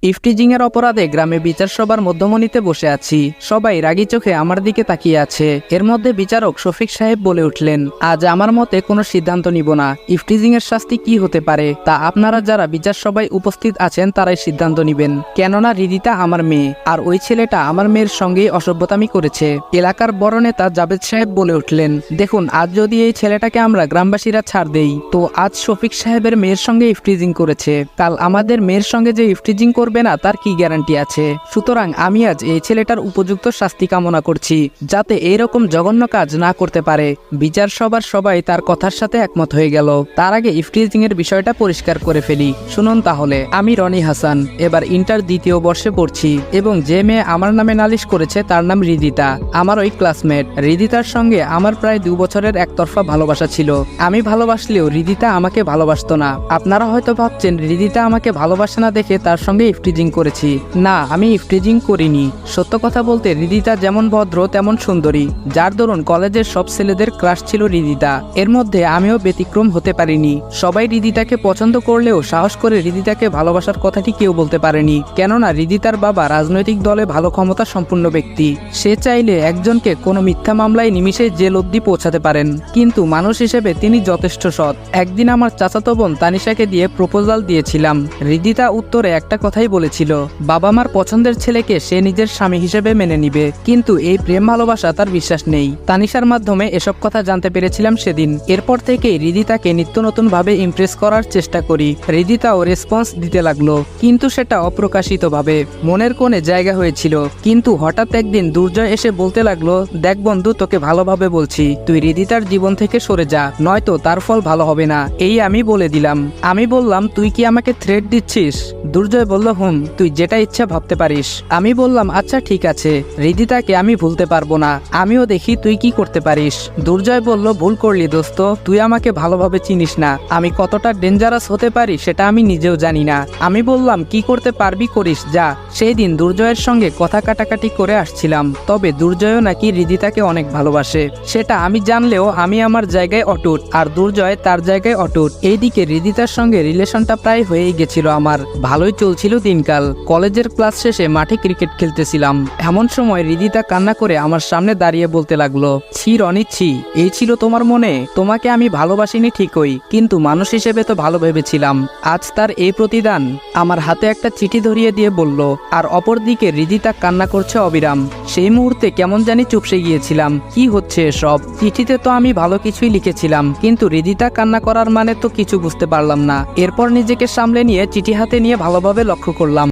Eve teasing এর অপরাধে গ্রামে বিচার সভার মধ্যমণিতে বসে আছি। সবাই রাগী চোখে আমার দিকে তাকিয়ে আছে। এর মধ্যে বিচারক শফিক সাহেব বলে উঠলেন, আজ আমার মতে কোনো সিদ্ধান্ত নিব না। ইফটিজিং এর শাস্তি কি হতে পারে তা আপনারা যারা বিচার সভায় উপস্থিত আছেন তারাই সিদ্ধান্ত নিবেন। কেননা রিদিতা আমার মেয়ে, আর ওই ছেলেটা আমার মেয়ের সঙ্গেই অসভ্যতামি করেছে। এলাকার বড় নেতা জাবেদ সাহেব বলে উঠলেন, দেখুন, আজ যদি এই ছেলেটাকে আমরা গ্রামবাসীরা ছাড় দেই, তো আজ শফিক সাহেবের মেয়ের সঙ্গে ইফটিজিং করেছে, কাল আমাদের মেয়ের সঙ্গে যে ইফটিজিং করবে না তার কি গ্যারান্টি আছে? সুতরাং আমি আজ এই ছেলেটার উপযুক্ত শাস্তি কামনা করছি, যাতে এইরকম জঘন্য কাজ না করতে পারে। বিচার সভার সবাই তার কথার সাথে একমত হয়ে গেল। তার আগে ইফটিজিং এর বিষয়টা পরিষ্কার করে ফেলি। শুনুন তাহলে, আমি রনি হাসান, এবার ইন্টার দ্বিতীয় বর্ষে পড়ছি, এবং যে মেয়ে আমার নামে নালিশ করেছে তার নাম রিদিতা, আমার ওই ক্লাসমেট। রিদিতার সঙ্গে আমার প্রায় 2 বছরের একতরফা ভালোবাসা ছিল। আমি ভালোবাসলেও রিদিতা আমাকে ভালোবাসতো না। আপনারা হয়তো ভাবছেন রিদিতা আমাকে ভালোবাসে না দেখে তার সঙ্গে ইফটিজিং করেছি। না, আমি ইফটিজিং করিনি। সত্য কথা বলতে রিদিতা যেমন ভদ্র তেমন সুন্দরী, যার দরুন কলেজের সব ছেলেদের ক্রাশ ছিল রিদিতা। এর মধ্যে আমিও ব্যতিক্রম হতে পারিনি। সবাই রিদিতাকে পছন্দ করলেও সাহস করে রিদিতাকে ভালোবাসার কথাটি কেউ বলতে পারেনি। কেননা রিদিতার বাবা রাজনৈতিক দলে ভালো ক্ষমতা সম্পন্ন ব্যক্তি। সে চাইলে একজনকে কোনো মিথ্যা মামলায় নিমিষে জেল অবধি পৌঁছাতে পারেন, কিন্তু মানুষ হিসেবে তিনি যথেষ্ট সৎ। একদিন আমার চাচাতো বোন তানিশাকে দিয়ে প্রপোজাল দিয়েছিলাম। রিদিতা উত্তরে একটা কথাই বলেছিল, বাবা মার পছন্দের ছেলেকে সে নিজের স্বামী হিসেবে মেনে নিবে। কিন্তু এই প্রেম ভালোবাসা তার বিশ্বাস নেই। তানিশার মাধ্যমে এসব কথা জানতে পেরেছিলাম সেদিন। এরপর থেকেই রিদিতাকে নিত্য নতুন ভাবে ইমপ্রেস করার চেষ্টা করি। রিদিতাও রেসপন্স দিতে লাগলো, কিন্তু সেটা অপ্রকাশিত ভাবে, মনের কোণে জায়গা হয়েছিল। কিন্তু হঠাৎ একদিন দুর্জয় এসে বলতে লাগলো, দেখ বন্ধু, তোকে ভালোভাবে বলছি, তুই রিদিতার জীবন থেকে সরে যা, নয়তো তার ফল ভালো হবে না। এই আমি বলে দিলাম। আমি বললাম, তুই কি আমাকে থ্রেট দিচ্ছিস? দুর্জয় বলল, তুই যেটা ইচ্ছা ভাবতে পারিস। আমি বললাম, আচ্ছা ঠিক আছে, রিদিতাকে আমি ভুলতে পারবো না, আমিও দেখি তুই কি করতে পারিস। দুর্জয় বলল, ভুল করলি দোস্ত, তুই আমাকে ভালোভাবে চিনিস না। আমি কতটা ডেঞ্জারাস হতে পারি সেটা আমি নিজেও জানি না। আমি বললাম, কি করতে পারবি করিস যা। সেই দিন দুর্জয়ের সঙ্গে কথা কাটাকাটি করে আসছিলাম। তবে দুর্জয়ও নাকি রিদিতাকে অনেক ভালোবাসে। সেটা আমি জানলেও আমি আমার জায়গায় অটুট, আর দুর্জয় তার জায়গায় অটুট। এইদিকে রিদিতার সঙ্গে রিলেশনটা প্রায় হয়েই গেছিল আমার। ভালোই চলছিল দিনকাল। কলেজের ক্লাস শেষে মাঠে ক্রিকেট খেলতেছিলাম। এমন সময় রিদিতা কান্না করে আমার সামনে দাঁড়িয়ে বলতে লাগলো, ছি রনি ছি, এই ছিল তোমার মনে? তোমাকে আমি ভালোবাসিনি ঠিকই, কিন্তু মানুষ হিসেবে তো ভালো ভেবেছিলাম। আজ তার এই প্রতিদান। আমার হাতে একটা চিঠি ধরিয়ে দিয়ে বলল, আর অপরদিকে রিদিতা কান্না করছে অবিরাম। সেই মুহূর্তে কেমন জানি চুপসে গিয়েছিলাম। কি হচ্ছে এসব? চিঠিতে তো আমি ভালো কিছুই লিখেছিলাম, কিন্তু রিদিতা কান্না করার মানে তো কিছু বুঝতে পারলাম না। এরপর নিজেকে সামলে নিয়ে চিঠি হাতে নিয়ে ভালোভাবে লক্ষ্য করলাম।